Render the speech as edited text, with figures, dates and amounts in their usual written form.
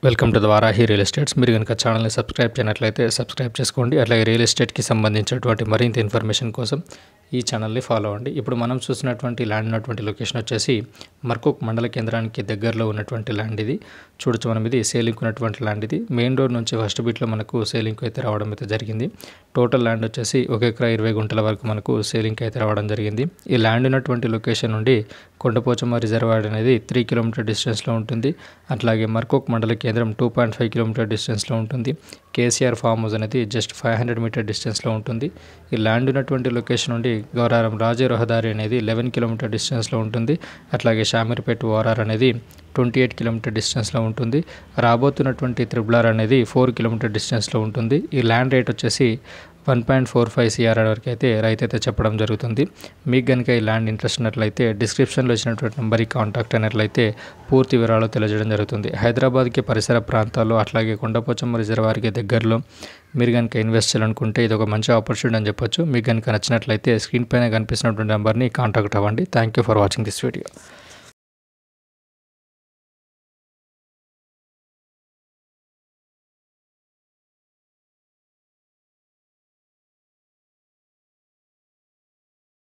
Welcome to the Varahi real estates. మీరు కనుక ఛానల్ని సబ్స్క్రైబ్ చేయనట్లయితే సబ్స్క్రైబ్ చేసుకోండి. అట్లాగే రియల్ ఎస్టేట్కి సంబంధించినటువంటి మరింత ఇన్ఫర్మేషన్ కోసం ఈ ఛానల్ని ఫాలో అవ్వండి. ఇప్పుడు మనం చూసినటువంటి ల్యాండ్ ఉన్నటువంటి లొకేషన్ వచ్చేసి మర్కూక్ మండల కేంద్రానికి దగ్గరలో ఉన్నటువంటి ల్యాండ్ ఇది. చూడొచ్చు మనం, ఇది సేలింగ్ ఉన్నటువంటి ల్యాండ్. ఇది మెయిన్ రోడ్ నుంచి ఫస్ట్ బీట్లో మనకు సేలింగ్ అయితే రావడం అయితే జరిగింది. టోటల్ ల్యాండ్ వచ్చేసి 1 ఎకరా 20 గుంటల వరకు మనకు సేలింగ్ అయితే రావడం జరిగింది. ఈ ల్యాండ్ ఉన్నటువంటి లొకేషన్ నుండి కొండపోచమ్మ రిజర్వాయర్ అనేది 3 కిలోమీటర్ డిస్టెన్స్లో ఉంటుంది. అట్లాగే మర్కూక్ మండల కేంద్రం 2.5 కిలోమీటర్ డిస్టెన్స్లో ఉంటుంది. కేసీఆర్ ఫామ్ హౌస్ అనేది జస్ట్ 500 మీటర్ డిస్టెన్స్లో ఉంటుంది. ఈ ల్యాండ్ ఉన్నటువంటి లొకేషన్ నుండి గౌరారం రాజే రహదారి అనేది 11 కిలోమీటర్ డిస్టెన్స్లో ఉంటుంది. అట్లాగే షామీర్పేట్ ఓఆర్ఆర్ అనేది 28 కిలోమీటర్ డిస్టెన్స్లో ఉంటుంది. రాబోతున్నటువంటి త్రిబుల్ ఆర్ అనేది 4 కిలోమీటర్ డిస్టెన్స్లో ఉంటుంది. ఈ ల్యాండ్ రేట్ వచ్చేసి 1.45 CR వరకు అయితే రైతు అయితే చెప్పడం జరుగుతుంది. మీకు కనుక ఈ ల్యాండ్ ఇంట్రెస్ట్ ఉన్నట్లయితే డిస్క్రిప్షన్లో ఇచ్చినటువంటి నెంబర్కి కాంటాక్ట్ అయినట్లయితే పూర్తి వివరాలు తెలియజేయడం జరుగుతుంది. హైదరాబాద్కి పరిసర ప్రాంతాల్లో అట్లాగే కొండపోచమ్మ రిజర్వాయర్కి దగ్గరలో మీరు కనుక ఇన్వెస్ట్ చేయాలనుకుంటే ఇది ఒక మంచి ఆపర్చునిటీ అని చెప్పొచ్చు. మీకు కనుక నచ్చినట్లయితే స్క్రీన్ పైన కనిపిస్తున్నటువంటి నెంబర్ని కాంటాక్ట్ అవ్వండి. Thank you for watching this video.